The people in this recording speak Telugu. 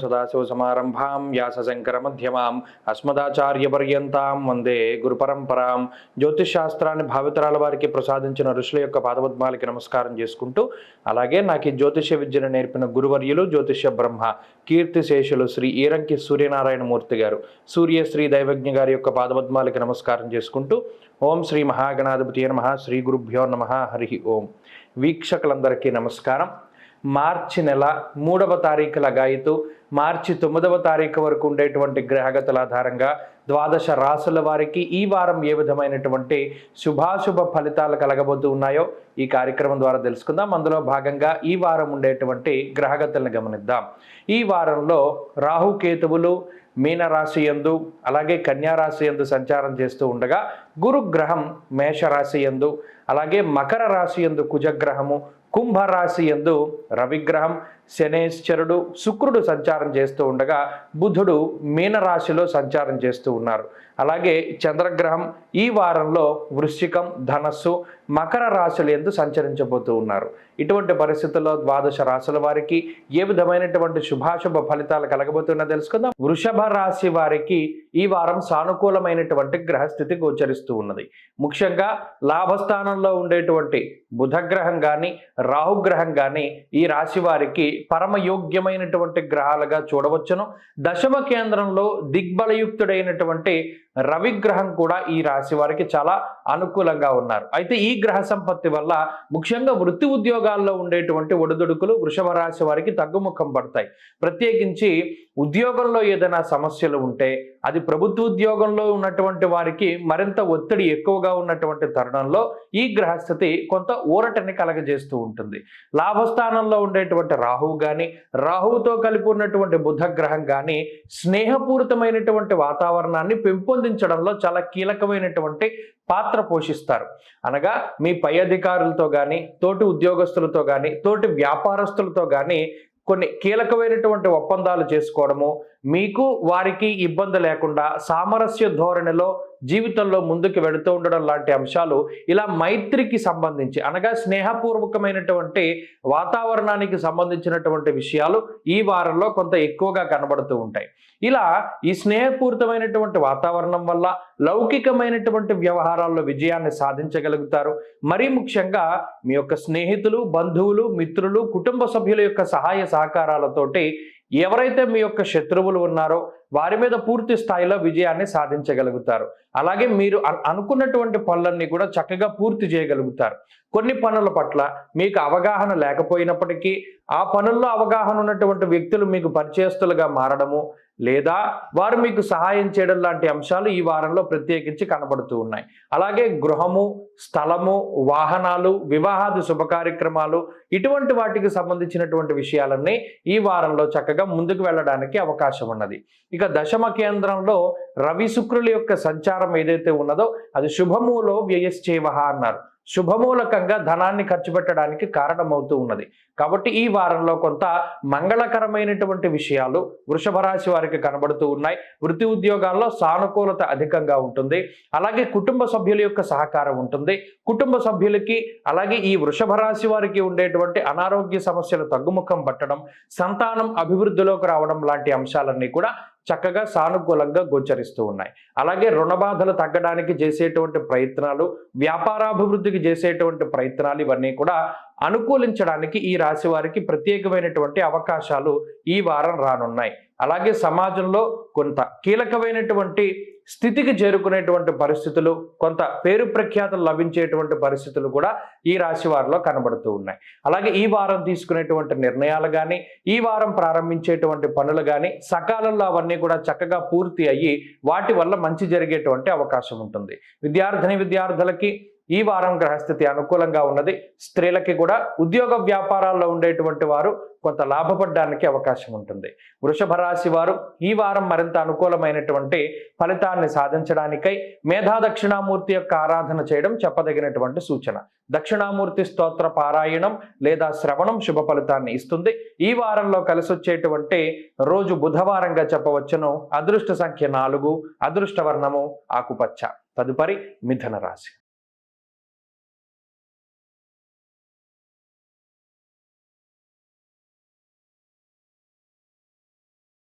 सदाशिवसमारम्भां व्यासशङ्करमध्यमाम् अस्मदाचार्यपर्यन्तां వందే గురుపరంపరాం. జ్యోతిష్ శాస్త్రాన్ని భావితరాల వారికి ప్రసాదించిన ఋషుల యొక్క పాదపద్మాలకి నమస్కారం చేసుకుంటూ, అలాగే నాకు ఈ జ్యోతిష విద్యను నేర్పిన గురువర్యులు జ్యోతిష బ్రహ్మ కీర్తిశేషులు శ్రీ ఈరంకి సూర్యనారాయణ మూర్తి గారు, సూర్యశ్రీ దైవజ్ఞ గారి యొక్క పాదపద్మాలకి నమస్కారం చేసుకుంటూ, ఓం శ్రీ మహాగణాధిపతి నమః, శ్రీ గురుభ్యో నమః, హరి ఓం. వీక్షకులందరికీ నమస్కారం. మార్చి నెల 3వ తారీఖు లగాయితూ మార్చి 9వ తారీఖు వరకు ఉండేటువంటి గ్రహగతుల ఆధారంగా ద్వాదశ రాశుల వారికి ఈ వారం ఏ విధమైనటువంటి శుభాశుభ ఫలితాలు కలగబోతూ ఉన్నాయో ఈ కార్యక్రమం ద్వారా తెలుసుకుందాం. అందులో భాగంగా ఈ వారం ఉండేటువంటి గ్రహగతులను గమనిద్దాం. ఈ వారంలో రాహుకేతువులు మీనరాశి యందు అలాగే కన్యారాశి యందు సంచారం చేస్తూ ఉండగా, గురుగ్రహం మేషరాశి యందు అలాగే మకర రాశి యందు కుజగ్రహము, కుంభరాశి యందు రవిగ్రహం, శనేశ్వరుడు, శుక్రుడు సంచారం చేస్తూ ఉండగా బుధుడు మీనరాశిలో సంచారం చేస్తూ ఉన్నారు. అలాగే చంద్రగ్రహం ఈ వారంలో వృశ్చికం, ధనస్సు, మకర రాశులు యందు సంచరించబోతూ ఉన్నారు. ఇటువంటి పరిస్థితుల్లో ద్వాదశ రాశుల వారికి ఏ విధమైనటువంటి శుభాశుభ ఫలితాలు కలగబోతున్నా తెలుసుకుందాం. వృషభ రాశి వారికి ఈ వారం సానుకూలమైనటువంటి గ్రహస్థితి గోచరిస్తూ ఉన్నది. ముఖ్యంగా లాభస్థానంలో ఉండేటువంటి బుధగ్రహం కానీ రాహుగ్రహం కానీ ఈ రాశి వారికి పరమయోగ్యమైనటువంటి గ్రహాలుగా చూడవచ్చును. దశమ కేంద్రంలో దిగ్బలయుక్తుడైనటువంటి రవిగ్రహం కూడా ఈ రాశి వారికి చాలా అనుకూలంగా ఉన్నారు. అయితే ఈ గ్రహ సంపత్తి వల్ల ముఖ్యంగా వృత్తి ఉద్యోగాల్లో ఉండేటువంటి ఒడిదుడుకులు వృషభ రాశి వారికి తగ్గుముఖం పడతాయి. ప్రత్యేకించి ఉద్యోగంలో ఏదైనా సమస్యలు ఉంటే అది ప్రభుత్వ ఉద్యోగంలో ఉన్నటువంటి వారికి మరింత ఒత్తిడి ఎక్కువగా ఉన్నటువంటి తరుణంలో ఈ గ్రహస్థితి కొంత ఊరటని కలగజేస్తూ ఉంటుంది. లాభస్థానంలో ఉండేటువంటి రాహువు కానీ రాహువుతో కలిపి ఉన్నటువంటి బుధగ్రహం కానీ స్నేహపూరితమైనటువంటి వాతావరణాన్ని పెంపొందించడంలో చాలా కీలకమైనటువంటి పాత్ర పోషిస్తారు. అనగా మీ పై అధికారులతో కానీ తోటి ఉద్యోగస్తులతో కానీ తోటి వ్యాపారస్తులతో కానీ కొన్ని కీలకమైనటువంటి ఒప్పందాలు చేసుకోవడము, మీకు వారికి ఇబ్బంది లేకుండా సామరస్య ధోరణిలో జీవితంలో ముందుకు వెళుతూ ఉండడం లాంటి అంశాలు ఇలా మైత్రికి సంబంధించి అనగా స్నేహపూర్వకమైనటువంటి వాతావరణానికి సంబంధించినటువంటి విషయాలు ఈ వారంలో కొంత ఎక్కువగా కనబడుతూ ఉంటాయి. ఇలా ఈ స్నేహపూరితమైనటువంటి వాతావరణం వల్ల లౌకికమైనటువంటి వ్యవహారాల్లో విజయాన్ని సాధించగలుగుతారు. మరీ ముఖ్యంగా మీ యొక్క స్నేహితులు, బంధువులు, మిత్రులు, కుటుంబ సభ్యుల యొక్క సహాయ సహకారాలతోటి ఎవరైతే మీ యొక్క శత్రువులు ఉన్నారో వారి మీద పూర్తి స్థాయిలో విజయాన్ని సాధించగలుగుతారు. అలాగే మీరు అనుకున్నటువంటి పనులన్నీ కూడా చక్కగా పూర్తి చేయగలుగుతారు. కొన్ని పనుల పట్ల మీకు అవగాహన లేకపోయినప్పటికీ ఆ పనుల్లో అవగాహన ఉన్నటువంటి వ్యక్తులు మీకు పరిచయస్తులుగా మారడము లేదా వారు మీకు సహాయం చేయడం లాంటి అంశాలు ఈ వారంలో ప్రత్యేకించి కనబడుతూ ఉన్నాయి. అలాగే గృహము, స్థలము, వాహనాలు, వివాహాది శుభ కార్యక్రమాలు ఇటువంటి వాటికి సంబంధించినటువంటి విషయాలన్నీ ఈ వారంలో చక్కగా ముందుకు వెళ్ళడానికి అవకాశం ఉన్నది. ఇక దశమ కేంద్రంలో రవి శుక్రుల యొక్క సంచారం ఏదైతే ఉన్నదో అది శుభములో వ్యయశ్చేవహ అన్నారు. శుభమూలకంగా ధనాన్ని ఖర్చు పెట్టడానికి కారణమవుతూ ఉన్నది. కాబట్టి ఈ వారంలో కొంత మంగళకరమైనటువంటి విషయాలు వృషభ రాశి వారికి కనబడుతూ ఉన్నాయి. వృత్తి ఉద్యోగాల్లో సానుకూలత అధికంగా ఉంటుంది. అలాగే కుటుంబ సభ్యుల యొక్క సహకారం ఉంటుంది. కుటుంబ సభ్యులకి అలాగే ఈ వృషభ రాశి వారికి ఉండేటువంటి అనారోగ్య సమస్యలు తగ్గుముఖం పట్టడం, సంతానం అభివృద్ధిలోకి రావడం లాంటి అంశాలన్నీ కూడా చక్కగా సానుకూలంగా గోచరిస్తూ ఉన్నాయి. అలాగే రుణ బాధలు తగ్గడానికి చేసేటువంటి ప్రయత్నాలు, వ్యాపారాభివృద్ధికి చేసేటువంటి ప్రయత్నాలు ఇవన్నీ కూడా అనుకూలించడానికి ఈ రాశి వారికి ప్రత్యేకమైనటువంటి అవకాశాలు ఈ వారం రానున్నాయి. అలాగే సమాజంలో కొంత కీలకమైనటువంటి స్థితికి చేరుకునేటువంటి పరిస్థితులు, కొంత పేరు ప్రఖ్యాతులు లభించేటువంటి పరిస్థితులు కూడా ఈ రాశి వారిలో కనబడుతూ ఉన్నాయి. అలాగే ఈ వారం తీసుకునేటువంటి నిర్ణయాలు కానీ ఈ వారం ప్రారంభించేటువంటి పనులు కానీ సకాలంలో అవన్నీ కూడా చక్కగా పూర్తి అయ్యి వాటి వల్ల మంచి జరిగేటువంటి అవకాశం ఉంటుంది. విద్యార్థులకి ఈ వారం గ్రహస్థితి అనుకూలంగా ఉన్నది. స్త్రీలకి కూడా ఉద్యోగ వ్యాపారాల్లో ఉండేటువంటి వారు కొంత లాభపడడానికి అవకాశం ఉంటుంది. వృషభ రాశి వారు ఈ వారం మరింత అనుకూలమైనటువంటి ఫలితాన్ని సాధించడానికై మేధా దక్షిణామూర్తి యొక్క ఆరాధన చేయడం చెప్పదగినటువంటి సూచన. దక్షిణామూర్తి స్తోత్ర పారాయణం లేదా శ్రవణం శుభ ఫలితాన్ని ఇస్తుంది. ఈ వారంలో కలిసి వచ్చేటువంటి రోజు బుధవారంగా చెప్పవచ్చును. అదృష్ట సంఖ్య 4, అదృష్ట వర్ణము ఆకుపచ్చ. తదుపరి మిథున రాశి.